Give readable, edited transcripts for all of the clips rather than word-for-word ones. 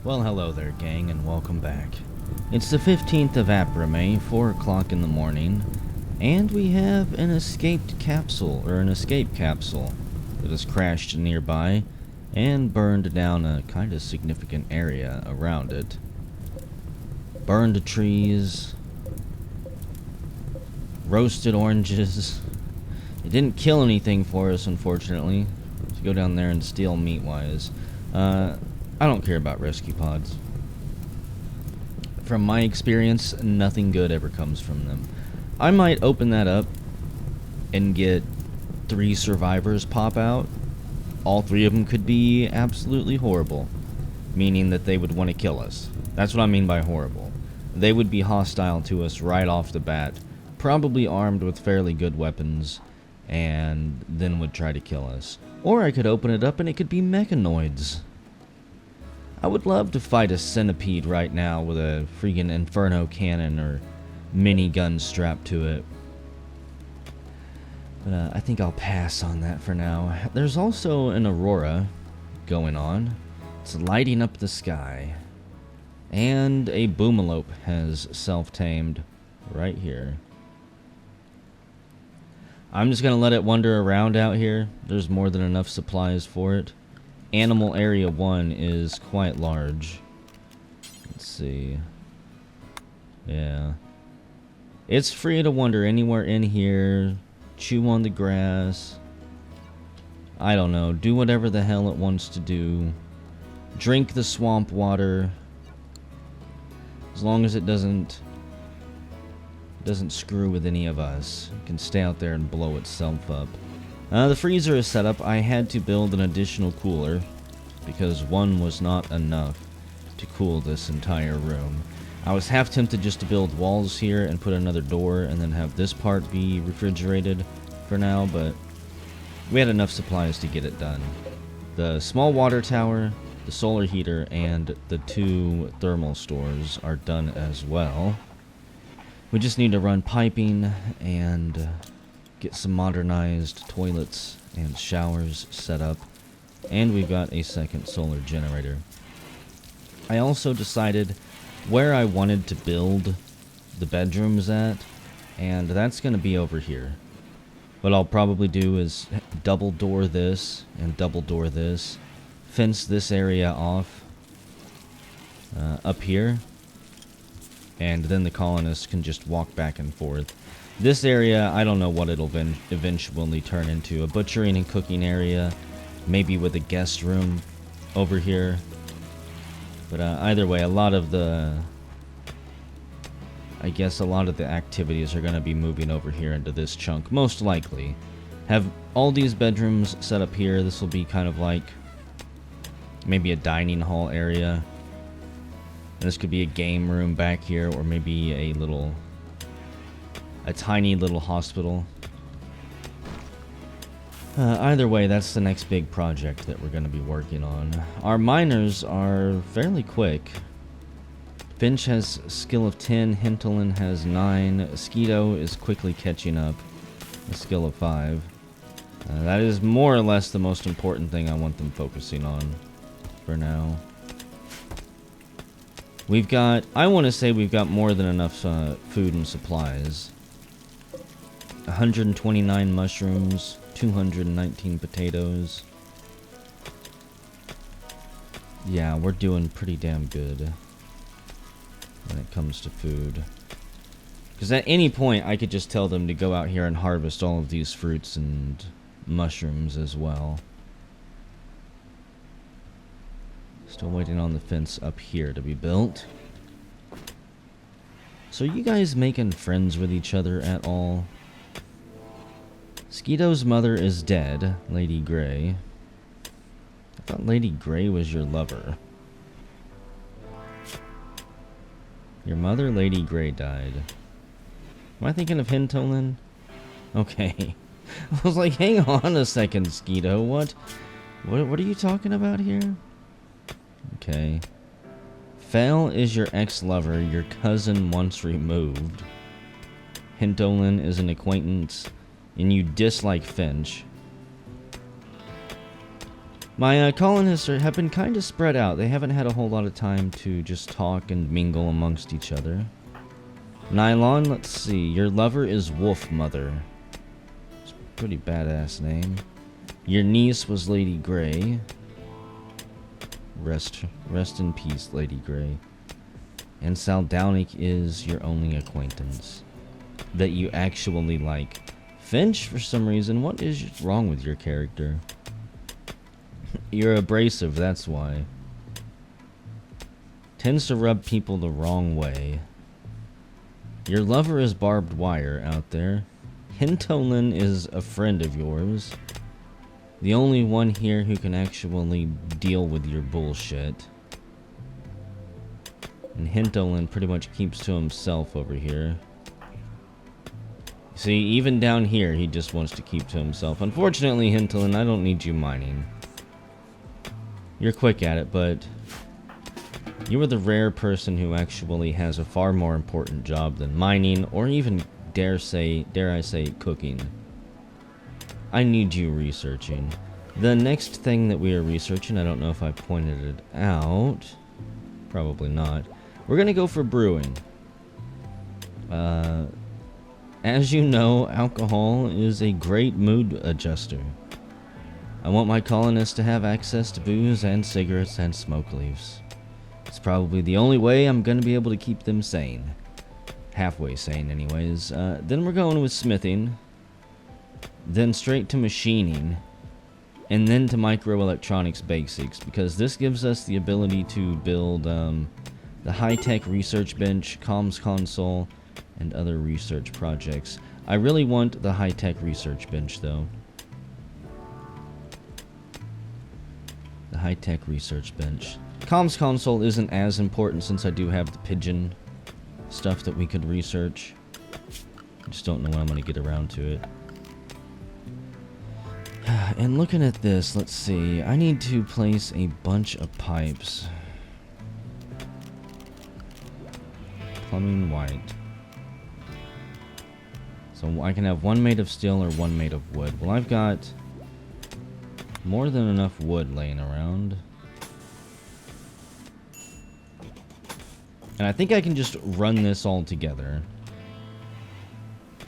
Well, hello there, gang, and welcome back. It's the 15th of April, 4 o'clock in the morning, and we have an escape capsule that has crashed nearby and burned down a kind of significant area around it. Burned trees, roasted oranges. It didn't kill anything for us, unfortunately, to go down there and steal meat-wise. I don't care about rescue pods. From my experience, nothing good ever comes from them. I might open that up and get 3 survivors pop out. All 3 of them could be absolutely horrible, meaning that they would want to kill us. That's what I mean by horrible. They would be hostile to us right off the bat, probably armed with fairly good weapons, and then would try to kill us. Or I could open it up and it could be mechanoids. I would love to fight a centipede right now with a freaking inferno cannon or minigun strapped to it. But I think I'll pass on that for now. There's also an aurora going on. It's lighting up the sky. And a boomalope has self-tamed right here. I'm just going to let it wander around out here. There's more than enough supplies for it. Animal Area 1 is quite large. Let's see. Yeah. It's free to wander anywhere in here. Chew on the grass. I don't know. Do whatever the hell it wants to do. Drink the swamp water. As long as it doesn't screw with any of us. It can stay out there and blow itself up. The freezer is set up. I had to build an additional cooler because one was not enough to cool this entire room. I was half tempted just to build walls here and put another door and then have this part be refrigerated for now, but we had enough supplies to get it done. The small water tower, the solar heater, and the 2 thermal stores are done as well. We just need to run piping and get some modernized toilets and showers set up, and we've got a second solar generator. I also decided where I wanted to build the bedrooms at, and that's going to be over here. What I'll probably do is double door this and double door this, fence this area off up here, and then the colonists can just walk back and forth. This area, I don't know what it'll eventually turn into. A butchering and cooking area, maybe with a guest room over here. But either way, a lot of the activities are going to be moving over here into this chunk, most likely. Have all these bedrooms set up here. This will be kind of like maybe a dining hall area. And this could be a game room back here, or maybe a tiny little hospital. Either way, that's the next big project that we're going to be working on. Our miners are fairly quick. Finch has skill of 10, Hintolin has 9, Skeeto is quickly catching up, a skill of 5. That is more or less the most important thing I want them focusing on for now. I want to say we've got more than enough food and supplies. 129 mushrooms, 219 potatoes. Yeah, we're doing pretty damn good when it comes to food. Because at any point, I could just tell them to go out here and harvest all of these fruits and mushrooms as well. Still waiting on the fence up here to be built. So are you guys making friends with each other at all? Skeeto's mother is dead, Lady Grey. I thought Lady Grey was your lover. Your mother, Lady Grey, died. Am I thinking of Hintolin? Okay. I was like, hang on a second, Skeeto. What are you talking about here? Okay. Fel is your ex-lover, your cousin once removed. Hintolin is an acquaintance, and you dislike Finch. My colonists have been kind of spread out. They haven't had a whole lot of time to just talk and mingle amongst each other. Nylon, let's see. Your lover is Wolf Mother. It's a pretty badass name. Your niece was Lady Grey. Rest in peace, Lady Grey. And Saldownic is your only acquaintance that you actually like. Finch, for some reason, what is wrong with your character? You're abrasive, that's why. Tends to rub people the wrong way. Your lover is Barbed Wire out there. Hintolin is a friend of yours. The only one here who can actually deal with your bullshit. And Hintolin pretty much keeps to himself over here. See, even down here, he just wants to keep to himself. Unfortunately, Hintolin, I don't need you mining. You're quick at it, but you are the rare person who actually has a far more important job than mining, or even, dare I say, cooking. I need you researching. The next thing that we are researching, I don't know if I pointed it out. Probably not. We're going to go for brewing. As you know, alcohol is a great mood adjuster. I want my colonists to have access to booze and cigarettes and smoke leaves. It's probably the only way I'm going to be able to keep them sane. Halfway sane, anyways. Then we're going with smithing. Then straight to machining. And then to microelectronics basics, because this gives us the ability to build the high-tech research bench, comms console, and other research projects. I really want the high-tech research bench, though. The high-tech research bench. Comms console isn't as important since I do have the pigeon stuff that we could research. I just don't know when I'm going to get around to it. And looking at this, let's see. I need to place a bunch of pipes. Plumbing white. So I can have one made of steel or one made of wood. Well, I've got more than enough wood laying around. And I think I can just run this all together.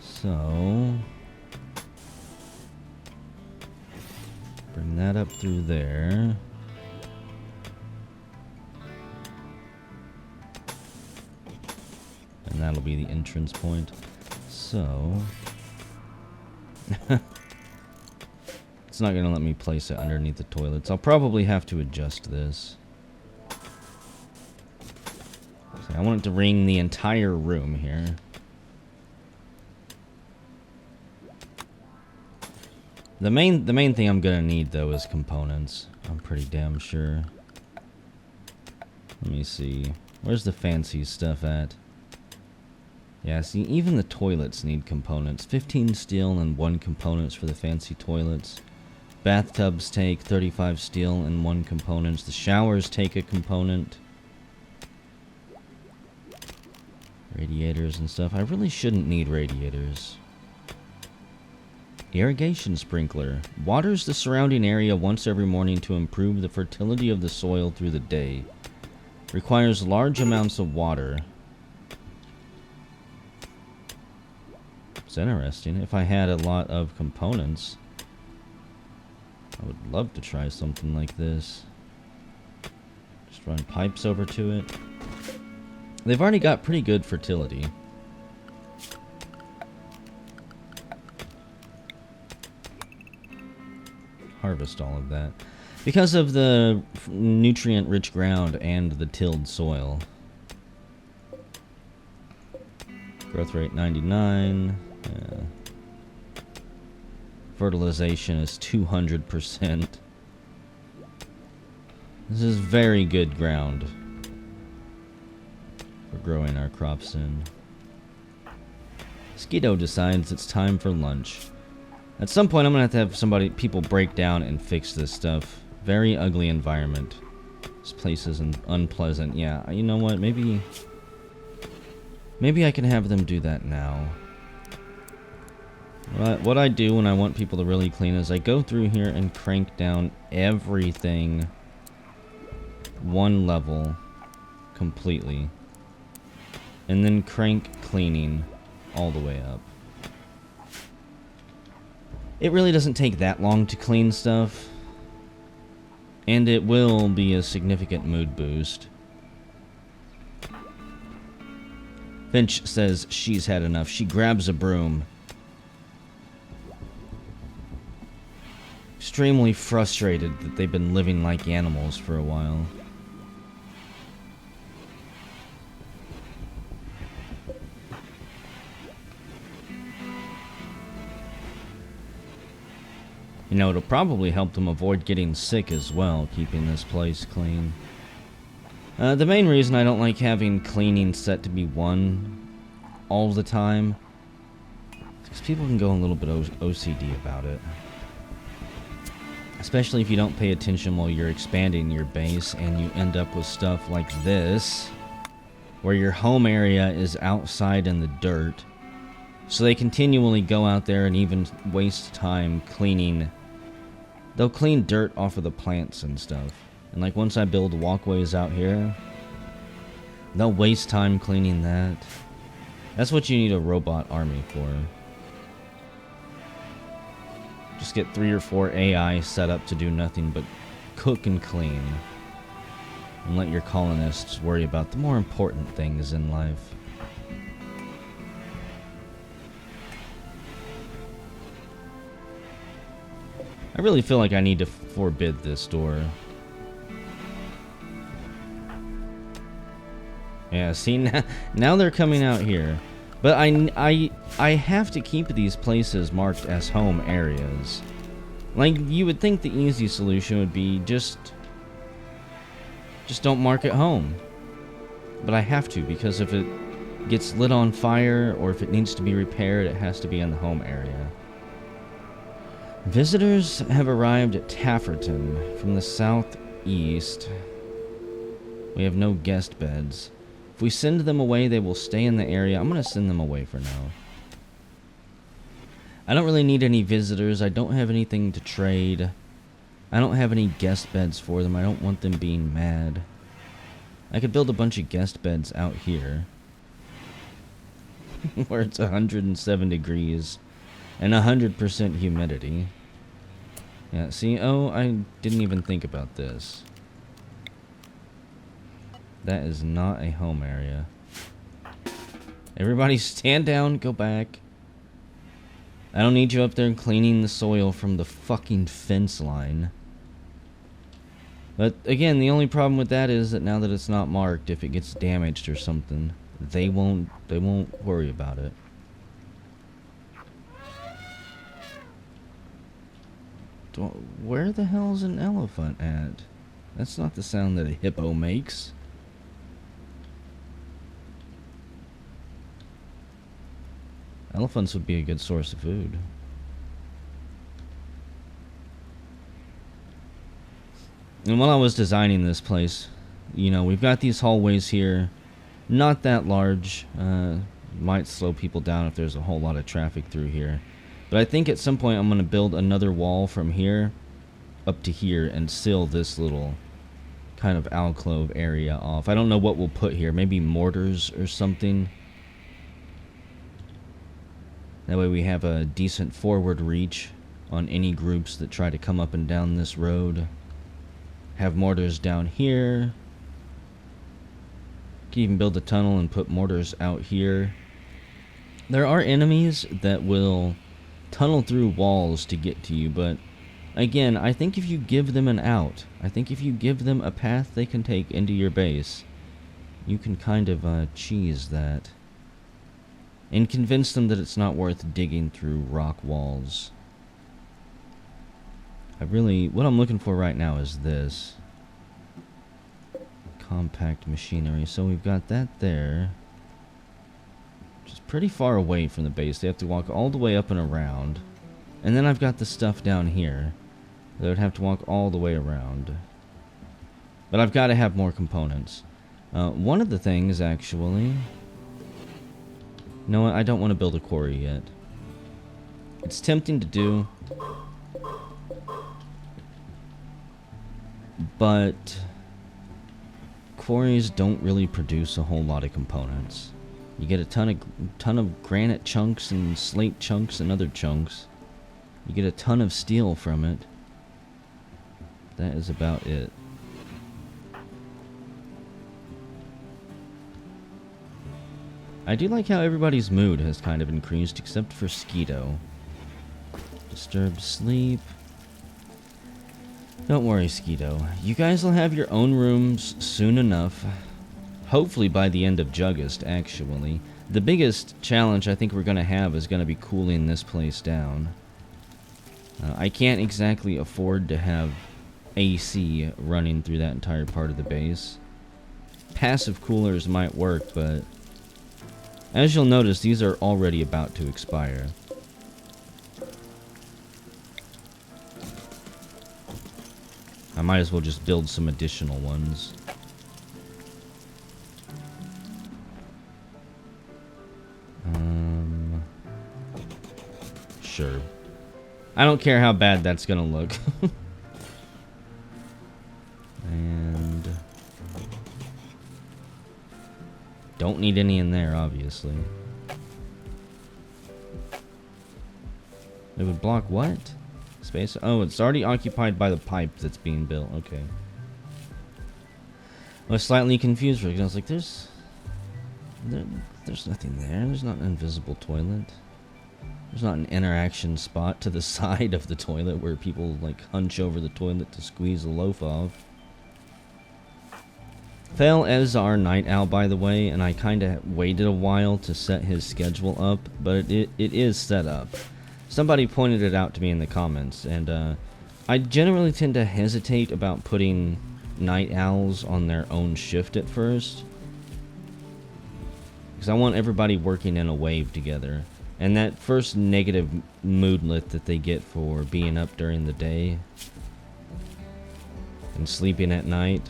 So bring that up through there. And that'll be the entrance point. So it's not going to let me place it underneath the toilets. I'll probably have to adjust this. So I want it to ring the entire room here. The main thing I'm gonna need though is components. I'm pretty damn sure. Let me see. Where's the fancy stuff at? Yeah, see, even the toilets need components. 15 steel and 1 components for the fancy toilets. Bathtubs take 35 steel and 1 components. The showers take a component. Radiators and stuff. I really shouldn't need radiators. Irrigation sprinkler. Waters the surrounding area once every morning to improve the fertility of the soil through the day. Requires large amounts of water. It's interesting. If I had a lot of components, I would love to try something like this. Just run pipes over to it. They've already got pretty good fertility. Harvest all of that. Because of the nutrient-rich ground and the tilled soil. Growth rate 99. Fertilization is 200%. This is very good ground for growing our crops in. Skeeto decides it's time for lunch. At some point, I'm gonna have people break down and fix this stuff. Very ugly environment. This place is unpleasant. Yeah, you know what? Maybe I can have them do that now. What I do when I want people to really clean is I go through here and crank down everything one level completely. And then crank cleaning all the way up. It really doesn't take that long to clean stuff. And it will be a significant mood boost. Finch says she's had enough. She grabs a broom. Extremely frustrated that they've been living like animals for a while. You know, it'll probably help them avoid getting sick as well, keeping this place clean. The main reason I don't like having cleaning set to be 1 all the time is because people can go a little bit OCD about it. Especially if you don't pay attention while you're expanding your base and you end up with stuff like this, where your home area is outside in the dirt. So they continually go out there and even waste time cleaning. They'll clean dirt off of the plants and stuff. And like once I build walkways out here, they'll waste time cleaning that. That's what you need a robot army for. Just get 3 or 4 AI set up to do nothing but cook and clean. And let your colonists worry about the more important things in life. I really feel like I need to forbid this door. Yeah, see, now they're coming out here. But I have to keep these places marked as home areas. Like, you would think the easy solution would be just don't mark it home. But I have to, because if it gets lit on fire or if it needs to be repaired, it has to be in the home area. Visitors have arrived at Tafferton from the southeast. We have no guest beds. If we send them away, they will stay in the area. I'm going to send them away for now. I don't really need any visitors. I don't have anything to trade. I don't have any guest beds for them. I don't want them being mad. I could build a bunch of guest beds out here. Where it's 107 degrees. And 100% humidity. Yeah, see, oh, I didn't even think about this. That is not a home area. Everybody stand down, go back. I don't need you up there cleaning the soil from the fucking fence line. But again, the only problem with that is that now that it's not marked, if it gets damaged or something, they won't worry about it. Where the hell's an elephant at? That's not the sound that a hippo makes. Elephants would be a good source of food. And while I was designing this place, you know, we've got these hallways here. Not that large. Might slow people down if there's a whole lot of traffic through here. But I think at some point I'm going to build another wall from here up to here and seal this little kind of alcove area off. I don't know what we'll put here. Maybe mortars or something. That way we have a decent forward reach on any groups that try to come up and down this road. Have mortars down here. Can even build a tunnel and put mortars out here. There are enemies that will tunnel through walls to get to you, but again, I think if you give them an out, I think if you give them a path they can take into your base, you can kind of cheese that and convince them that it's not worth digging through rock walls. What I'm looking for right now is this compact machinery. So we've got that there, which is pretty far away from the base. They have to walk all the way up and around. And then I've got the stuff down here. They would have to walk all the way around. But I've got to have more components. One of the things, actually... No, I don't want to build a quarry yet. It's tempting to do, but quarries don't really produce a whole lot of components. You get a ton of granite chunks and slate chunks and other chunks. You get a ton of steel from it. That is about it. I do like how everybody's mood has kind of increased, except for Skeeto. Disturbed sleep. Don't worry, Skeeto. You guys will have your own rooms soon enough. Hopefully by the end of Juggist, actually. The biggest challenge I think we're going to have is going to be cooling this place down. I can't exactly afford to have AC running through that entire part of the base. Passive coolers might work, but as you'll notice, these are already about to expire. I might as well just build some additional ones. Sure. I don't care how bad that's gonna look. And don't need any in there, obviously. It would block what? Space? Oh, it's already occupied by the pipe that's being built. Okay. I was slightly confused because I was like, there's nothing there. There's not an invisible toilet. There's not an interaction spot to the side of the toilet where people like hunch over the toilet to squeeze a loaf off. Thale is our night owl, by the way, and I kind of waited a while to set his schedule up, but it is set up. Somebody pointed it out to me in the comments, and I generally tend to hesitate about putting night owls on their own shift at first, because I want everybody working in a wave together. And that first negative moodlet that they get for being up during the day and sleeping at night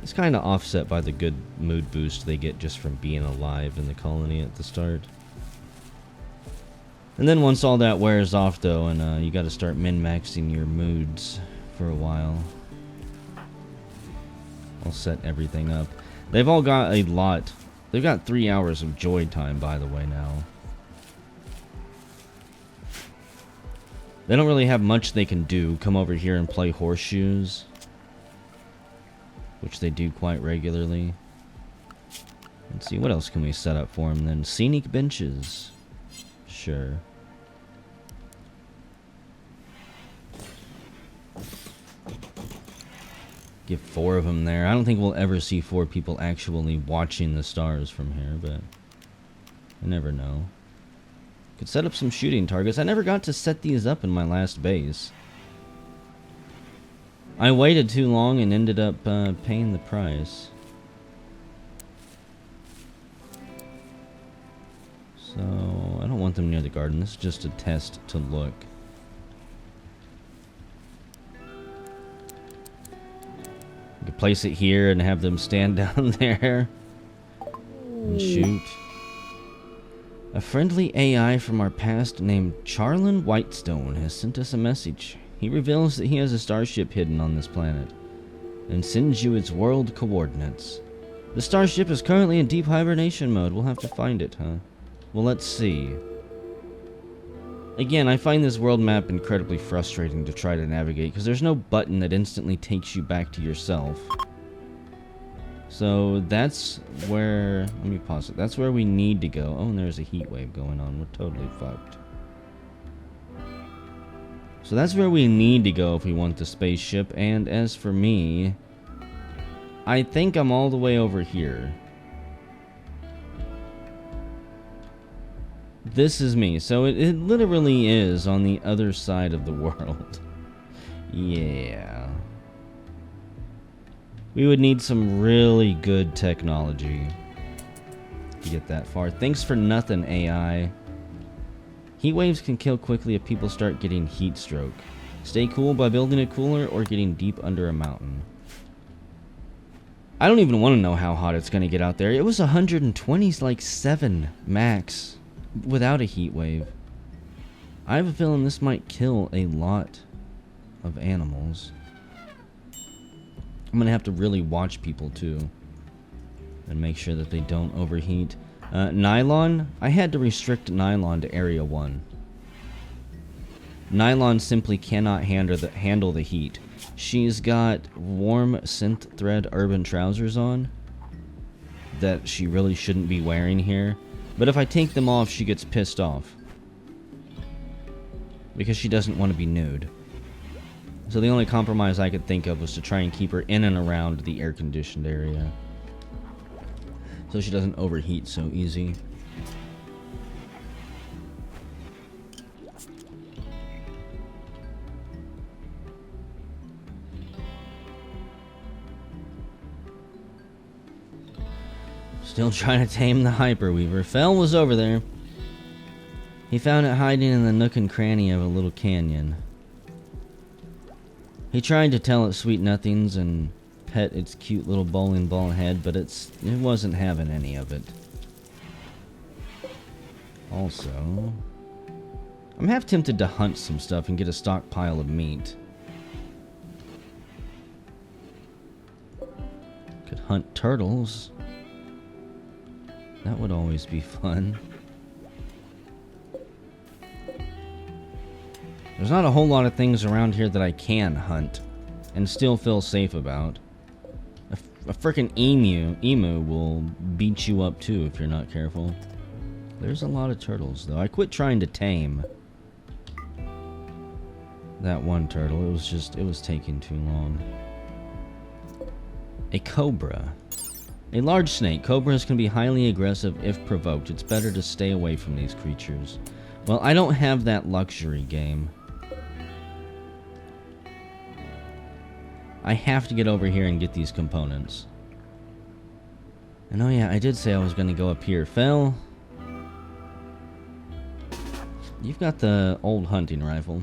is kind of offset by the good mood boost they get just from being alive in the colony at the start. And then once all that wears off, though, and you got to start min-maxing your moods for a while, I'll set everything up. They've all got a lot. They've got 3 hours of joy time, by the way, now. They don't really have much they can do. Come over here and play horseshoes, which they do quite regularly. Let's see, what else can we set up for them then? Scenic benches. Sure. Get 4 of them there. I don't think we'll ever see 4 people actually watching the stars from here, but I never know. Could set up some shooting targets. I never got to set these up in my last base. I waited too long and ended up paying the price. So, I don't want them near the garden. This is just a test to look. You could place it here and have them stand down there and shoot. A friendly AI from our past named Charlin Whitestone has sent us a message. He reveals that he has a starship hidden on this planet and sends you its world coordinates. The starship is currently in deep hibernation mode. We'll have to find it, huh? Well, let's see. Again, I find this world map incredibly frustrating to try to navigate because there's no button that instantly takes you back to yourself. So that's where, let me pause it. That's where we need to go. Oh, and there's a heat wave going on. We're totally fucked. So that's where we need to go if we want the spaceship. And as for me, I think I'm all the way over here. This is me. So it literally is on the other side of the world. Yeah. We would need some really good technology to get that far. Thanks for nothing, AI. Heat waves can kill quickly if people start getting heat stroke. Stay cool by building a cooler or getting deep under a mountain. I don't even want to know how hot it's going to get out there. It was 120, like 7 max without a heat wave. I have a feeling this might kill a lot of animals. I'm gonna have to really watch people too and make sure that they don't overheat. Nylon, I had to restrict nylon to area 1. Nylon simply cannot handle the heat. She's got warm synth thread urban trousers on that she really shouldn't be wearing here. But if I take them off, she gets pissed off. Because she doesn't want to be nude. So the only compromise I could think of was to try and keep her in and around the air-conditioned area, so she doesn't overheat so easy. Still trying to tame the Hyperweaver. Fell was over there. He found it hiding in the nook and cranny of a little canyon. He tried to tell it sweet nothings and pet its cute little bowling ball head, but it wasn't having any of it. Also, I'm half tempted to hunt some stuff and get a stockpile of meat. Could hunt turtles. That would always be fun. There's not a whole lot of things around here that I can hunt and still feel safe about. A frickin' emu will beat you up too if you're not careful. There's a lot of turtles though. I quit trying to tame that one turtle. It was taking too long. A cobra. A large snake. Cobras can be highly aggressive if provoked. It's better to stay away from these creatures. Well, I don't have that luxury game. I have to get over here and get these components. And oh yeah, I did say I was going to go up here. Fel, you've got the old hunting rifle.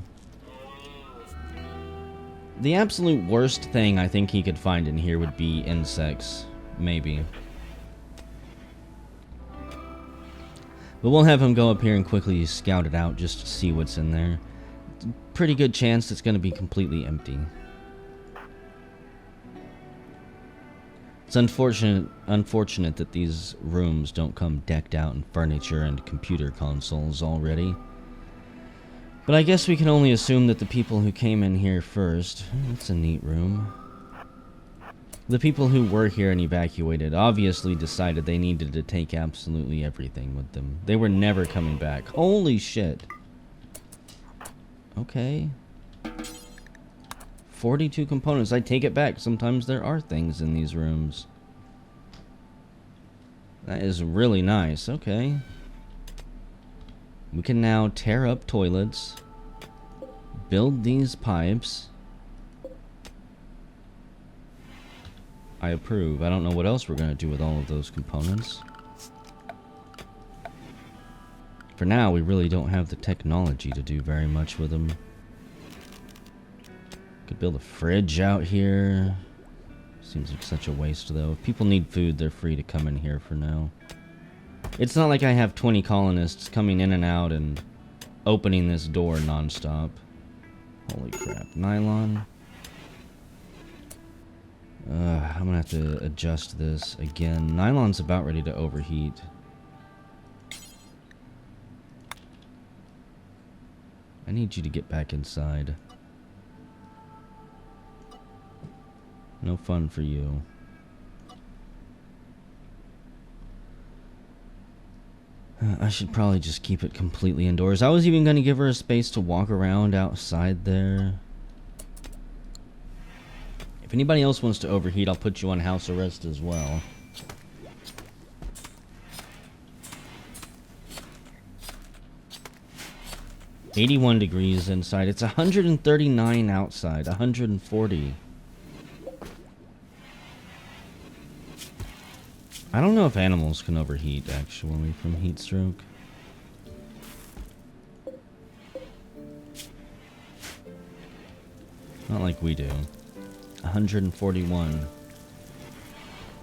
The absolute worst thing I think he could find in here would be insects. Maybe. But we'll have him go up here and quickly scout it out just to see what's in there. Pretty good chance it's going to be completely empty. It's unfortunate that these rooms don't come decked out in furniture and computer consoles already. But I guess we can only assume that the people who came in here first... That's a neat room. The people who were here and evacuated obviously decided they needed to take absolutely everything with them. They were never coming back. Holy shit. Okay. 42 components. I take it back. Sometimes there are things in these rooms. That is really nice. Okay. We can now tear up toilets. Build these pipes. I approve. I don't know what else we're going to do with all of those components. For now, we really don't have the technology to do very much with them. Could build a fridge out here. Seems like such a waste, though. If people need food, they're free to come in here for now. It's not like I have 20 colonists coming in and out and opening this door nonstop. Holy crap. Nylon. I'm gonna have to adjust this again. Nylon's about ready to overheat. I need you to get back inside. No fun for you. I should probably just keep it completely indoors. I was even going to give her a space to walk around outside there. If anybody else wants to overheat, I'll put you on house arrest as well. $81 degrees inside. It's 139 outside. 140. I don't know if animals can overheat, actually, from heat stroke. Not like we do. 141.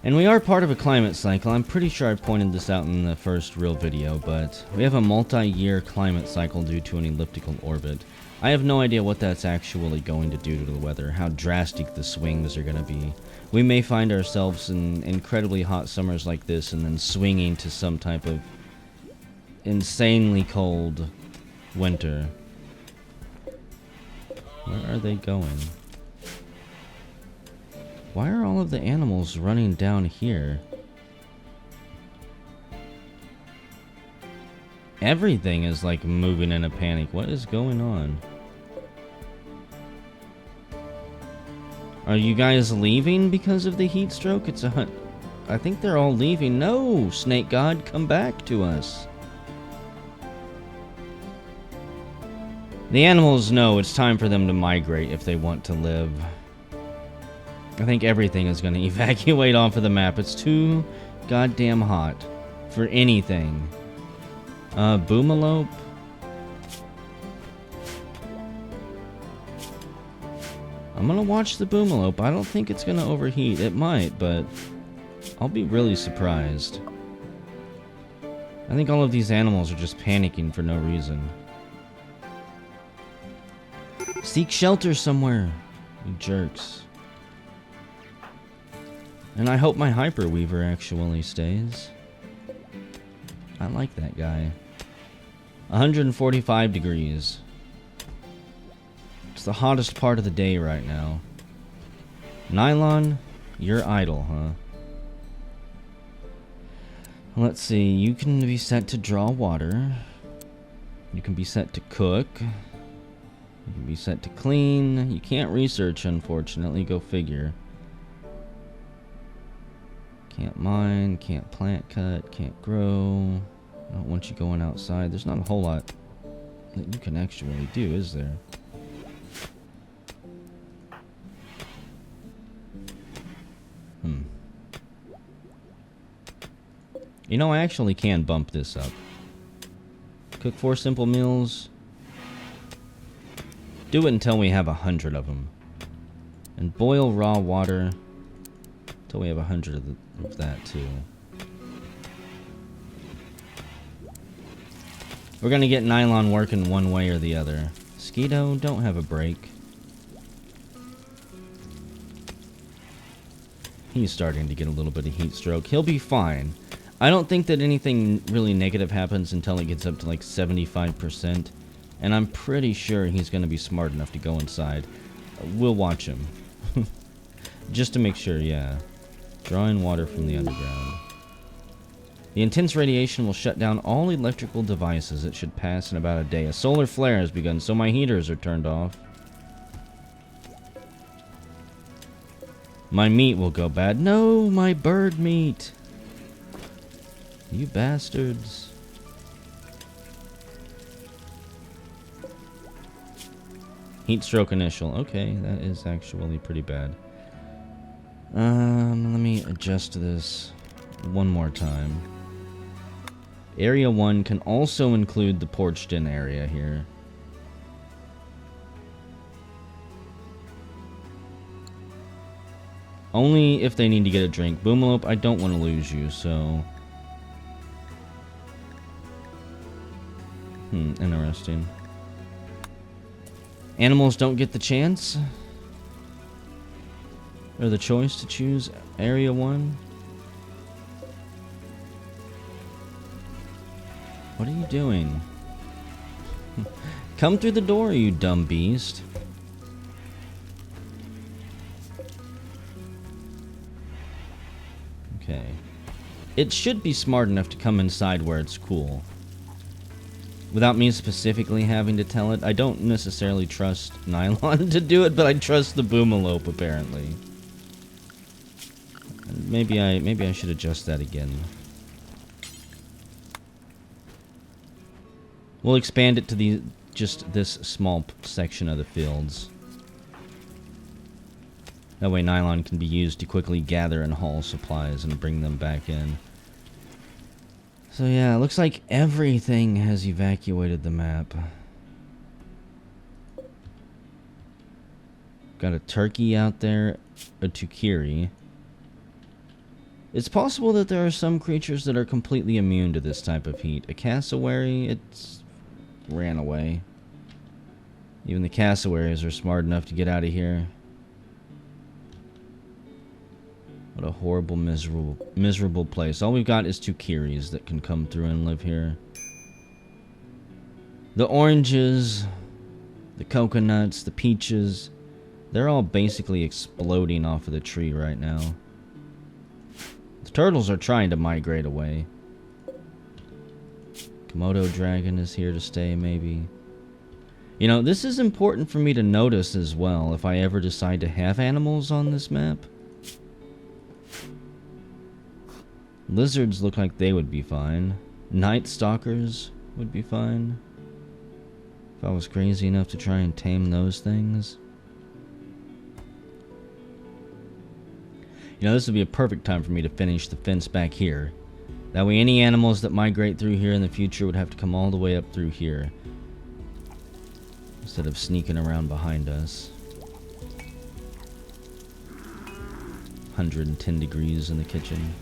And we are part of a climate cycle. I'm pretty sure I pointed this out in the first real video, but we have a multi-year climate cycle due to an elliptical orbit. I have no idea what that's actually going to do to the weather, how drastic the swings are going to be. We may find ourselves in incredibly hot summers like this and then swinging to some type of insanely cold winter. Where are they going? Why are all of the animals running down here? Everything is like moving in a panic. What is going on? Are you guys leaving because of the heat stroke? It's a hunt. I think they're all leaving. No, Snake God, come back to us. The animals know it's time for them to migrate if they want to live. I think everything is going to evacuate off of the map. It's too goddamn hot for anything. Boomalope. I'm going to watch the Boomalope. I don't think it's going to overheat. It might, but I'll be really surprised. I think all of these animals are just panicking for no reason. Seek shelter somewhere, you jerks. And I hope my Hyperweaver actually stays. I like that guy. 145 degrees. It's the hottest part of the day right now. Nylon, you're idle, huh? Let's see, you can be set to draw water. You can be set to cook. You can be set to clean. You can't research, unfortunately, go figure. Can't mine, can't plant cut, can't grow. I don't want you going outside. There's not a whole lot that you can actually do, is there? You know, I actually can bump this up. Cook 4 simple meals. Do it until we have 100 of them. And boil raw water until we have 100 of that too. We're gonna get nylon working one way or the other. Skeeto, don't have a break. He's starting to get a little bit of heat stroke. He'll be fine. I don't think that anything really negative happens until it gets up to like 75%. And I'm pretty sure he's going to be smart enough to go inside. We'll watch him. Just to make sure, yeah. Drawing water from the underground. The intense radiation will shut down all electrical devices. It should pass in about a day. A solar flare has begun, so my heaters are turned off. My meat will go bad. No, my bird meat. You bastards. Heat stroke initial. Okay, that is actually pretty bad. Let me adjust this one more time. Area 1 can also include the porched-in area here. Only if they need to get a drink. Boomalope, I don't want to lose you, so... interesting. Animals don't get the chance? Or the choice to choose Area 1? What are you doing? Come through the door, you dumb beast. Okay. It should be smart enough to come inside where it's cool. Without me specifically having to tell it. I don't necessarily trust Nylon to do it, but I trust the Boomalope, apparently. Maybe I should adjust that again. We'll expand it to just this small section of the fields. That way Nylon can be used to quickly gather and haul supplies and bring them back in. So yeah, it looks like everything has evacuated the map. Got a turkey out there, a tukiri. It's possible that there are some creatures that are completely immune to this type of heat. A cassowary, it's ran away. Even the cassowaries are smart enough to get out of here. What a horrible, miserable place. All we've got is 2 Kiris that can come through and live here. The oranges, the coconuts, the peaches, they're all basically exploding off of the tree right now. The turtles are trying to migrate away. Komodo dragon is here to stay, maybe. You know, this is important for me to notice as well if I ever decide to have animals on this map. Lizards look like they would be fine. Night stalkers would be fine. If I was crazy enough to try and tame those things. You know, this would be a perfect time for me to finish the fence back here. That way any animals that migrate through here in the future would have to come all the way up through here, instead of sneaking around behind us. 110 degrees in the kitchen.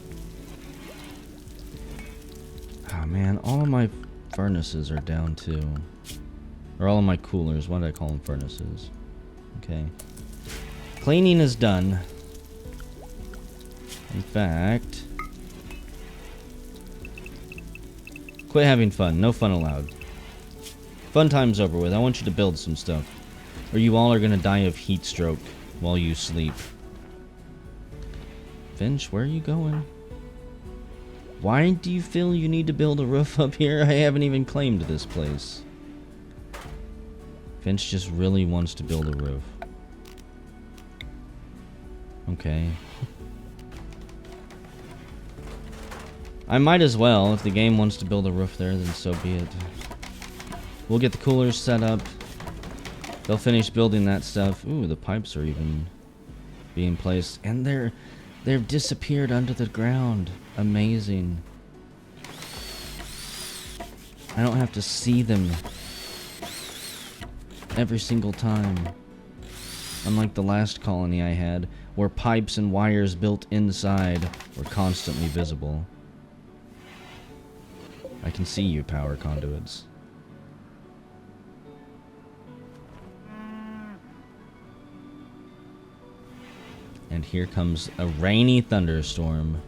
Oh man, all of my furnaces are down too. Or all of my coolers. Why did I call them furnaces? Okay. Cleaning is done. In fact, quit having fun. No fun allowed. Fun time's over with. I want you to build some stuff, or you all are gonna die of heat stroke while you sleep. Finch, where are you going? Why do you feel you need to build a roof up here? I haven't even claimed this place. Finch just really wants to build a roof. Okay. I might as well. If the game wants to build a roof there, then so be it. We'll get the coolers set up. They'll finish building that stuff. Ooh, the pipes are even being placed. And they've disappeared under the ground. Amazing. I don't have to see them every single time. Unlike the last colony I had, where pipes and wires built inside were constantly visible. I can see you, power conduits. And here comes a rainy thunderstorm.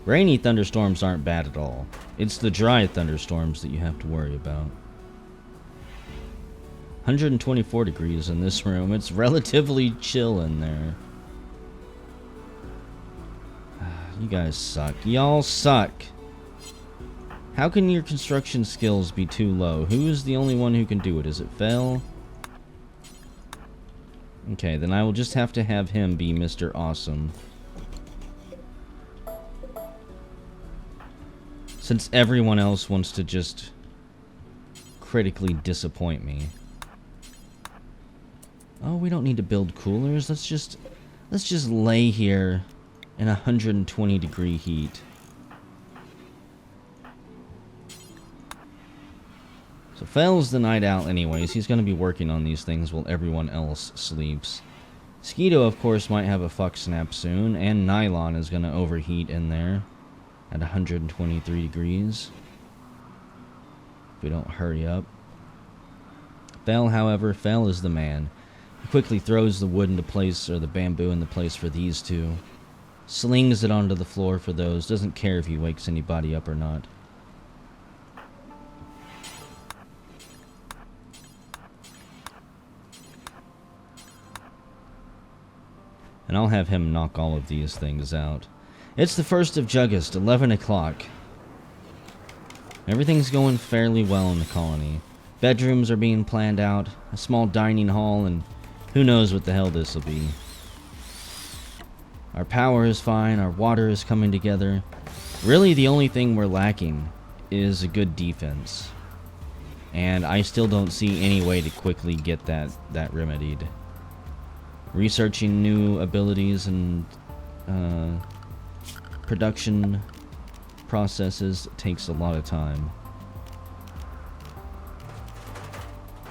Rainy thunderstorms aren't bad at all. It's the dry thunderstorms that you have to worry about. 124 degrees in this room. It's relatively chill in there. You guys suck. Y'all suck. How can your construction skills be too low? Who is the only one who can do it? Is it Fel? Okay, then I will just have to have him be Mr. Awesome. Since everyone else wants to just critically disappoint me. Oh, we don't need to build coolers. Let's just lay here in 120 degree heat. So Fel's the night owl anyways. He's going to be working on these things while everyone else sleeps. Skeeto, of course, might have a fuck snap soon. And Nylon is going to overheat in there at 123 degrees. If we don't hurry up. Fel, however, Fel is the man. He quickly throws the wood into place, or the bamboo into place for these two. Slings it onto the floor for those. Doesn't care if he wakes anybody up or not. And I'll have him knock all of these things out. It's the 1st of August, 11 o'clock. Everything's going fairly well in the colony. Bedrooms are being planned out, a small dining hall, and who knows what the hell this will be. Our power is fine, our water is coming together. Really, the only thing we're lacking is a good defense. And I still don't see any way to quickly get that remedied. Researching new abilities and production processes takes a lot of time.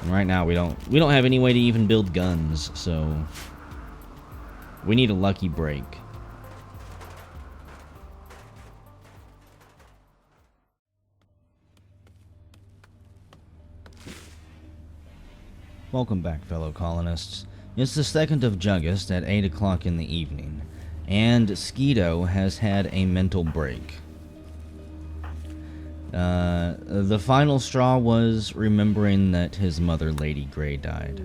And right now we don't have any way to even build guns, so we need a lucky break. Welcome back, fellow colonists. It's the 2nd of August at 8 o'clock in the evening, and Skeeto has had a mental break. The final straw was remembering that his mother, Lady Grey, died.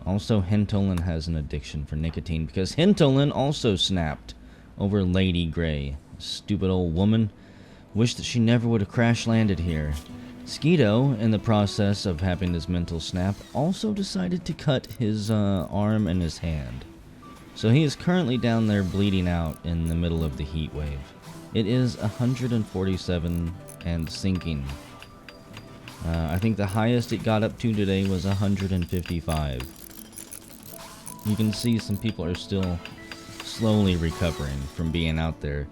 Also, Hintolin has an addiction for nicotine, because Hintolin also snapped over Lady Grey. Stupid old woman. Wish that she never would have crash-landed here. Skeeto, in the process of having his mental snap, also decided to cut his arm and his hand. So he is currently down there bleeding out in the middle of the heat wave. It is 147 and sinking. I think the highest it got up to today was 155. You can see some people are still slowly recovering from being out there.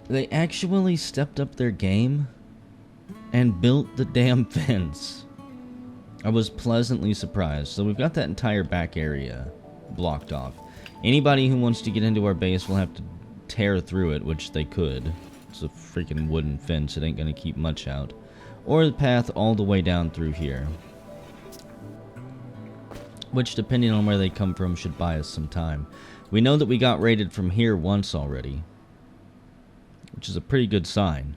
They actually stepped up their game and built the damn fence. I was pleasantly surprised. So we've got that entire back area blocked off. Anybody who wants to get into our base will have to tear through it, which they could. It's a freaking wooden fence. It ain't gonna keep much out. Or the path all the way down through here, which, depending on where they come from, should buy us some time. We know that we got raided from here once already, which is a pretty good sign.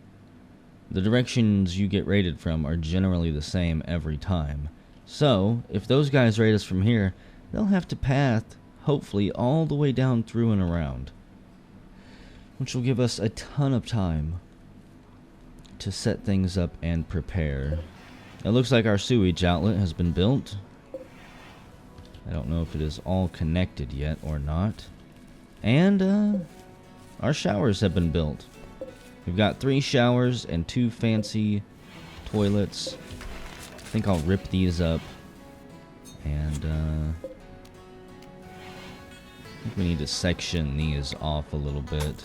The directions you get raided from are generally the same every time. So, if those guys raid us from here, they'll have to path, hopefully, all the way down through and around, which will give us a ton of time to set things up and prepare. It looks like our sewage outlet has been built. I don't know if it is all connected yet or not. And our showers have been built. We've got 3 showers and 2 fancy toilets. I think I'll rip these up. And I think we need to section these off a little bit.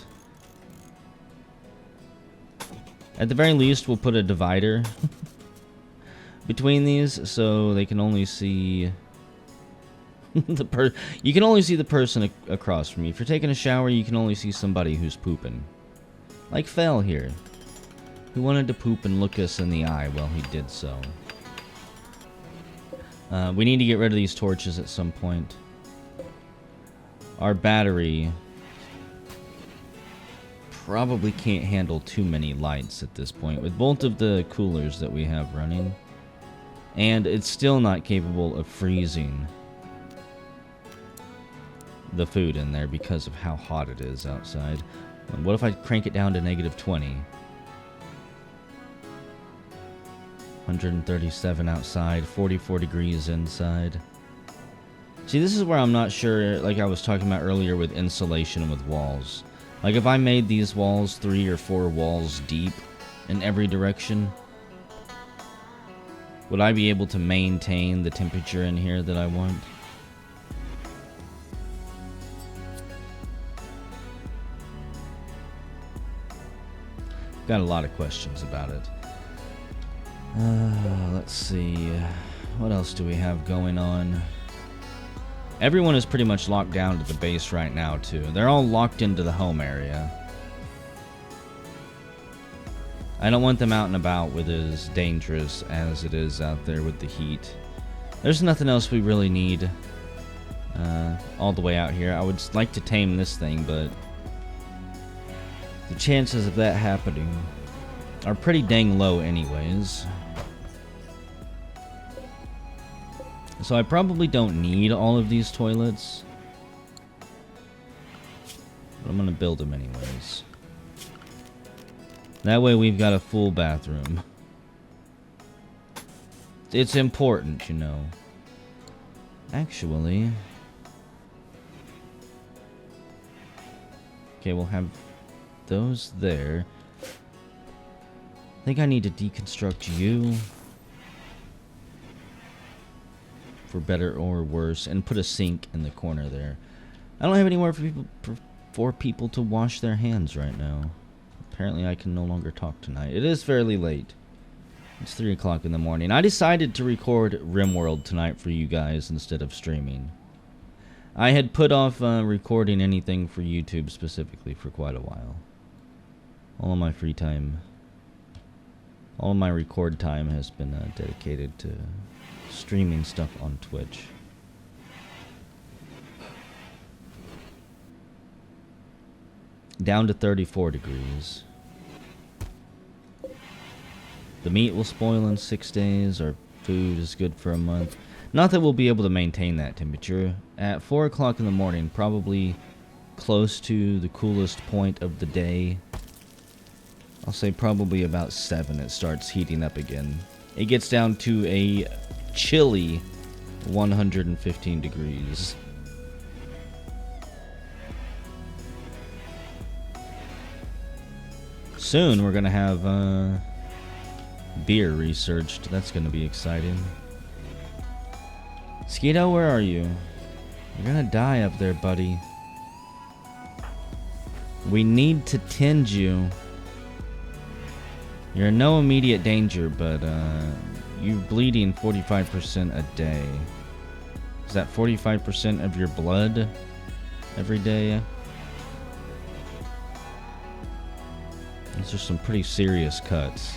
At the very least, we'll put a divider between these so they can only see you can only see the person across from you. If you're taking a shower, you can only see somebody who's pooping. Like Fel here, who wanted to poop and look us in the eye while he did so. We need to get rid of these torches at some point. Our battery probably can't handle too many lights at this point with both of the coolers that we have running. And it's still not capable of freezing the food in there because of how hot it is outside. What if I crank it down to -20? 137 outside, 44 degrees inside. See, this is where I'm not sure, like I was talking about earlier with insulation and with walls. Like if I made these walls 3 or 4 walls deep in every direction, would I be able to maintain the temperature in here that I want? Got a lot of questions about it. Let's see. What else do we have going on? Everyone is pretty much locked down to the base right now, too. They're all locked into the home area. I don't want them out and about with as dangerous as it is out there with the heat. There's nothing else we really need all the way out here. I would like to tame this thing, but the chances of that happening are pretty dang low anyways. So I probably don't need all of these toilets, but I'm going to build them anyways. That way we've got a full bathroom. It's important, you know. Actually, okay, we'll have those there. I think I need to deconstruct you, for better or worse, and put a sink in the corner there. I don't have anywhere for people to wash their hands right now. Apparently I can no longer talk tonight. It is fairly late. It's 3 o'clock in the morning. I decided to record Rimworld tonight for you guys instead of streaming. I had put off recording anything for YouTube specifically for quite a while. All of my free time, all of my record time has been dedicated to streaming stuff on Twitch. Down to 34 degrees. The meat will spoil in 6 days. Our food is good for a month. Not that we'll be able to maintain that temperature. At 4 o'clock in the morning, probably close to the coolest point of the day. I'll say probably about 7 it starts heating up again. It gets down to a chilly 115 degrees. Soon we're gonna have beer researched. That's gonna be exciting. Skeeto, where are you? You're gonna die up there, buddy. We need to tend you. You're in no immediate danger, but you're bleeding 45% a day. Is that 45% of your blood every day? These are some pretty serious cuts.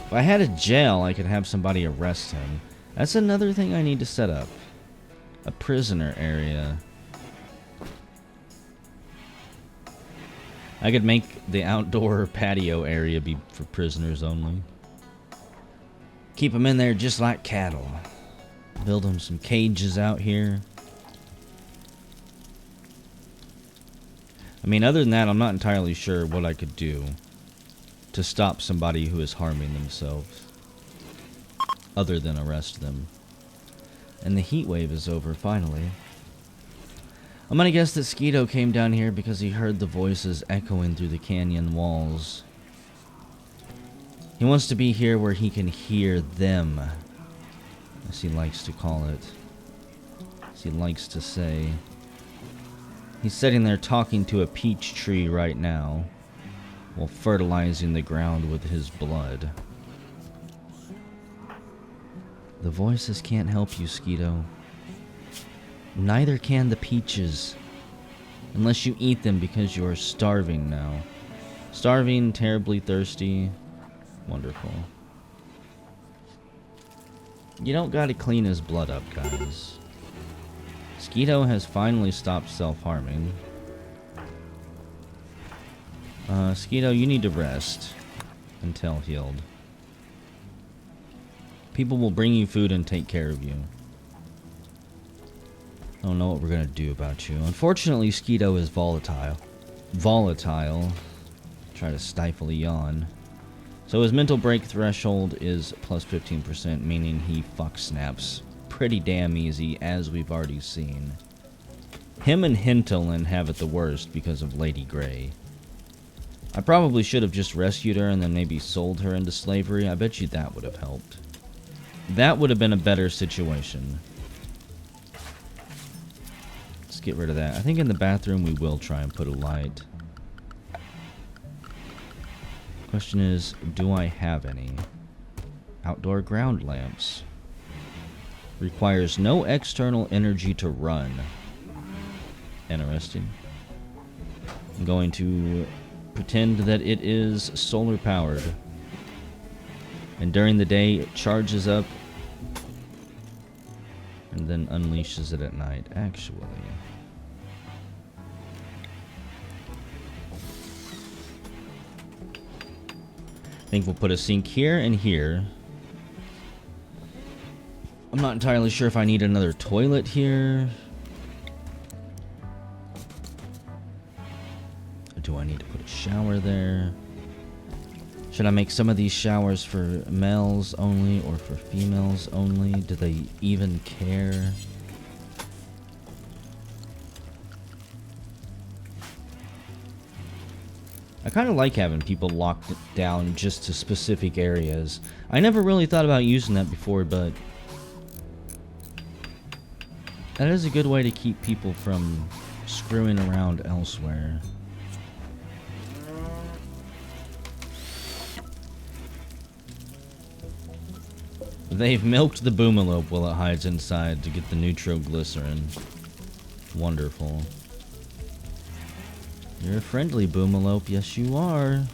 If I had a jail, I could have somebody arrest him. That's another thing I need to set up. A prisoner area. I could make the outdoor patio area be for prisoners only. Keep them in there just like cattle. Build them some cages out here. I mean, other than that, I'm not entirely sure what I could do to stop somebody who is harming themselves, other than arrest them. And the heat wave is over, finally. I'm gonna guess that Skeeto came down here because he heard the voices echoing through the canyon walls. He wants to be here where he can hear them, as he likes to call it, as he likes to say. He's sitting there talking to a peach tree right now, while fertilizing the ground with his blood. The voices can't help you, Skeeto. Neither can the peaches. Unless you eat them because you are starving now. Starving, terribly thirsty. Wonderful. You don't gotta clean his blood up, guys. Skeeto has finally stopped self-harming. Skeeto, you need to rest until healed. People will bring you food and take care of you. I don't know what we're gonna do about you. Unfortunately, Skeeto is volatile. Try to stifle a yawn. So his mental break threshold is plus 15%, meaning he fuck snaps pretty damn easy, as we've already seen. Him and Hintelin have it the worst because of Lady Grey. I probably should have just rescued her and then maybe sold her into slavery. I bet you that would have helped. That would have been a better situation. Let's get rid of that. I think in the bathroom we will try and put a light. Question is, do I have any? Outdoor ground lamps. Requires no external energy to run. Interesting. I'm going to pretend that it is solar powered. And during the day it charges up and then unleashes it at night, actually. I think we'll put a sink here and here. I'm not entirely sure if I need another toilet here. Or do I need to put a shower there? Should I make some of these showers for males only or for females only? Do they even care? I kind of like having people locked down just to specific areas. I never really thought about using that before, but that is a good way to keep people from screwing around elsewhere. They've milked the boomalope while it hides inside to get the nitroglycerin. Wonderful. You're a friendly boomalope, yes you are.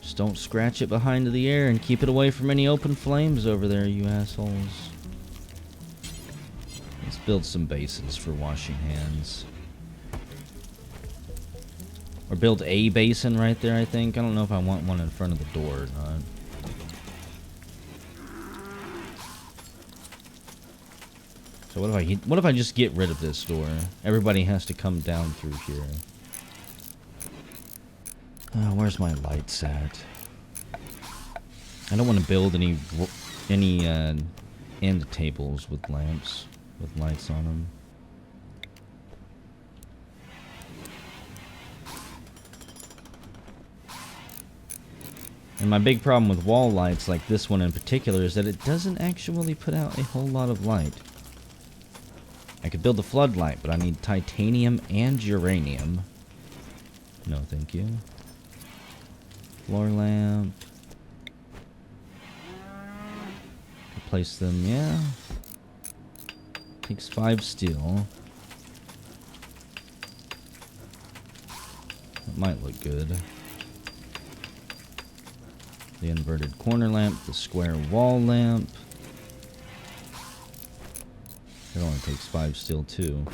Just don't scratch it behind the ear and keep it away from any open flames over there, you assholes. Let's build some basins for washing hands. Or build a basin right there, I think. I don't know if I want one in front of the door or not. So what if I just get rid of this door? Everybody has to come down through here. Where's my lights at? I don't want to build any end tables with lamps with lights on them. And my big problem with wall lights, like this one in particular, is that it doesn't actually put out a whole lot of light. I could build a floodlight, but I need titanium and uranium. No, thank you. Floor lamp. Replace them, yeah. Takes 5 steel. That might look good. The inverted corner lamp, the square wall lamp. It only takes 5 steel too.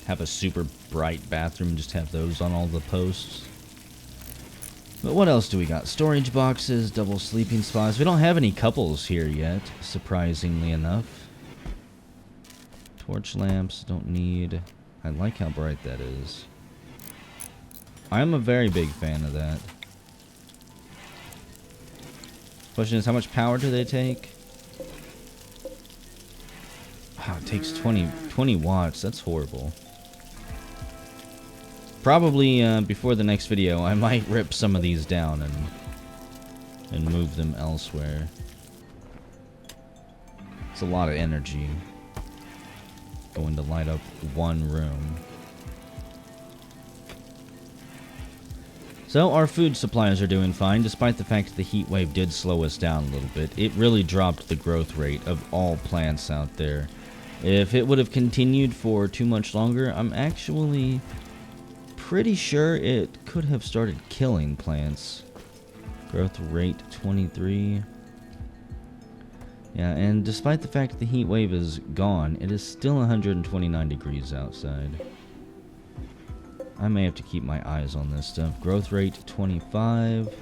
Have a super bright bathroom, just have those on all the posts. But what else do we got? Storage boxes, double sleeping spots. We don't have any couples here yet, surprisingly enough. Torch lamps, don't need. I like how bright that is. I'm a very big fan of that. Question is, how much power do they take? Wow, it takes 20 watts. That's horrible. Probably before the next video, I might rip some of these down and move them elsewhere. It's a lot of energy going to light up one room. So our food supplies are doing fine, despite the fact that the heat wave did slow us down a little bit. It really dropped the growth rate of all plants out there. If it would have continued for too much longer, I'm actually pretty sure it could have started killing plants. Growth rate 23. Yeah, and despite the fact that the heat wave is gone, it is still 129 degrees outside. I may have to keep my eyes on this stuff. Growth rate 25.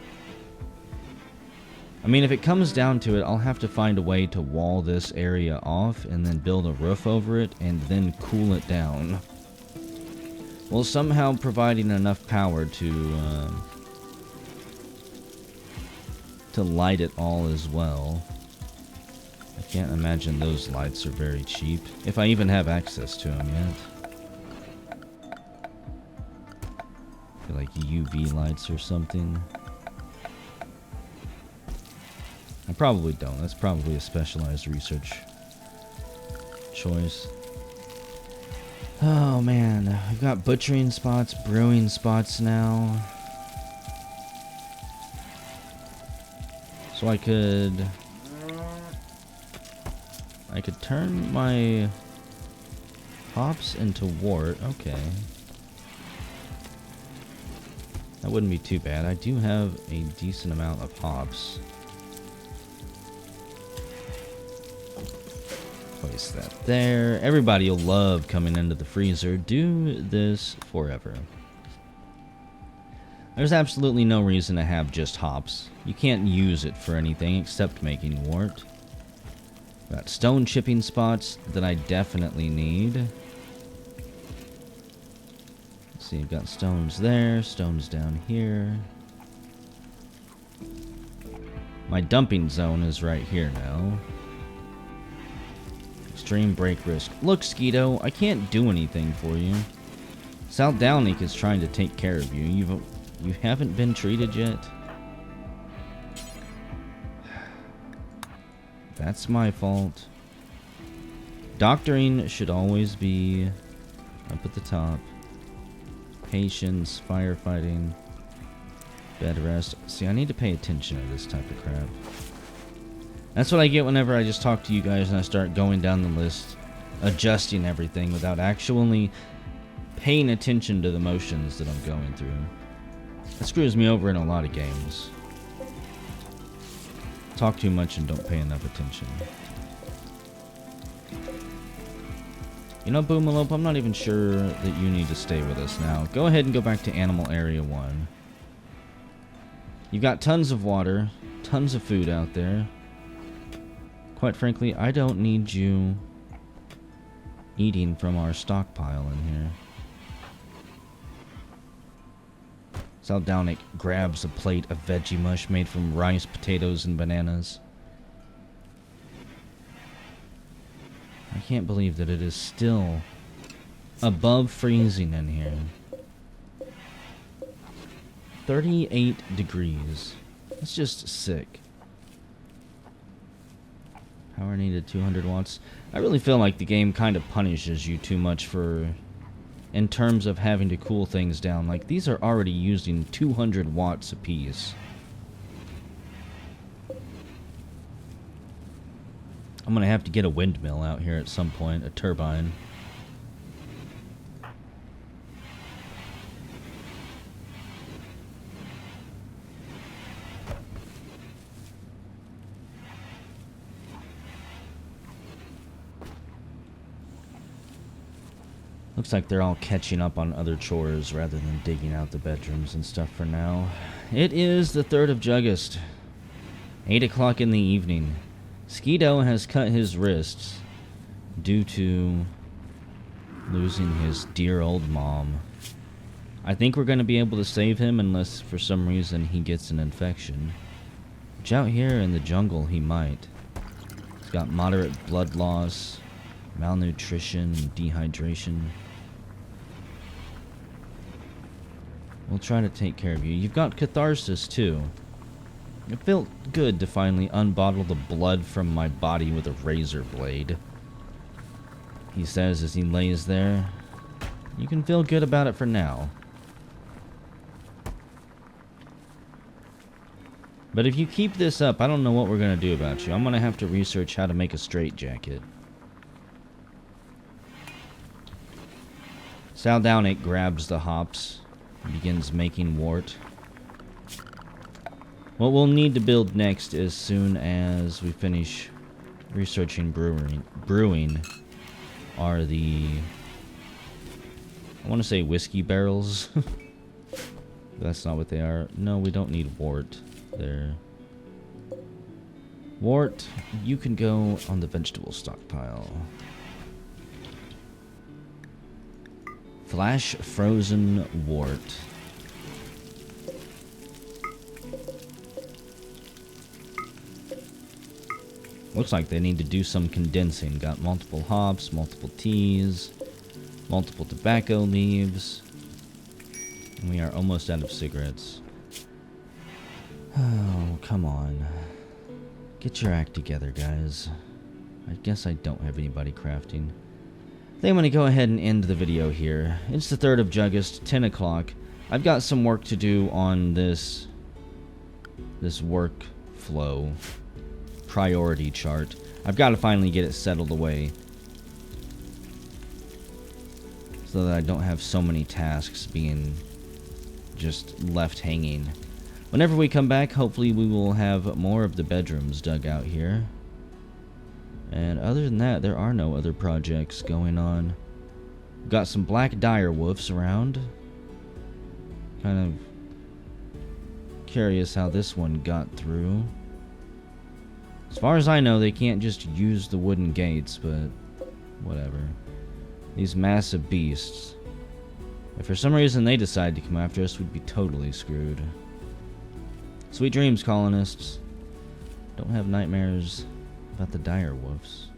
I mean, if it comes down to it, I'll have to find a way to wall this area off and then build a roof over it and then cool it down. Well, somehow providing enough power to light it all as well. I can't imagine those lights are very cheap, if I even have access to them yet. Like UV lights or something. I probably don't. That's probably a specialized research choice. Oh man, we've got butchering spots, brewing spots now. So I could turn my hops into wort. Okay. That wouldn't be too bad. I do have a decent amount of hops. Place that there. Everybody will love coming into the freezer. Do this forever. There's absolutely no reason to have just hops. You can't use it for anything except making wort. Got stone chipping spots that I definitely need. Let's see, I've got stones there, stones down here. My dumping zone is right here now. Extreme break risk. Look, Skeeto, I can't do anything for you. Sal Downick is trying to take care of you. You haven't been treated yet? That's my fault. Doctoring should always be up at the top. Patience, firefighting, bed rest. See, I need to pay attention to this type of crap. That's what I get whenever I just talk to you guys and I start going down the list adjusting everything without actually paying attention to the motions that I'm going through. It screws me over in a lot of games. Talk too much and don't pay enough attention. You know, Boomalope, I'm not even sure that you need to stay with us now. Go ahead and go back to Animal Area 1. You've got tons of water, tons of food out there. Quite frankly, I don't need you eating from our stockpile in here. Saldownik grabs a plate of veggie mush made from rice, potatoes, and bananas. I can't believe that it is still above freezing in here. 38 degrees. That's just sick. Power needed 200 watts. I really feel like the game kind of punishes you too much in terms of having to cool things down. Like, these are already using 200 watts apiece. I'm gonna have to get a windmill out here at some point, a turbine. Looks like they're all catching up on other chores rather than digging out the bedrooms and stuff for now. It is the 3rd of August, 8 o'clock in the evening. Skeeto has cut his wrists due to losing his dear old mom. I think we're going to be able to save him unless for some reason he gets an infection. Which out here in the jungle he might. He's got moderate blood loss, malnutrition, and dehydration. We'll try to take care of you. You've got catharsis too. It felt good to finally unbottle the blood from my body with a razor blade. He says as he lays there. You can feel good about it for now. But if you keep this up, I don't know what we're going to do about you. I'm going to have to research how to make a straitjacket. Saldownik grabs the hops and begins making wort. What we'll need to build next as soon as we finish researching brewing are the, I want to say whiskey barrels. That's not what they are. No, we don't need wort there. Wort, you can go on the vegetable stockpile. Flash frozen wort. Looks like they need to do some condensing. Got multiple hops, multiple teas, multiple tobacco leaves. And we are almost out of cigarettes. Oh, come on. Get your act together, guys. I guess I don't have anybody crafting. I think I'm going to go ahead and end the video here. It's the 3rd of August, 10 o'clock. I've got some work to do on this workflow priority chart. I've got to finally get it settled away so that I don't have so many tasks being just left hanging. Whenever we come back, hopefully we will have more of the bedrooms dug out here. And other than that, there are no other projects going on. We've got some black dire wolves around. Kind of curious how this one got through. As far as I know, they can't just use the wooden gates, but whatever. These massive beasts. If for some reason they decide to come after us, we'd be totally screwed. Sweet dreams, colonists. Don't have nightmares about the dire wolves.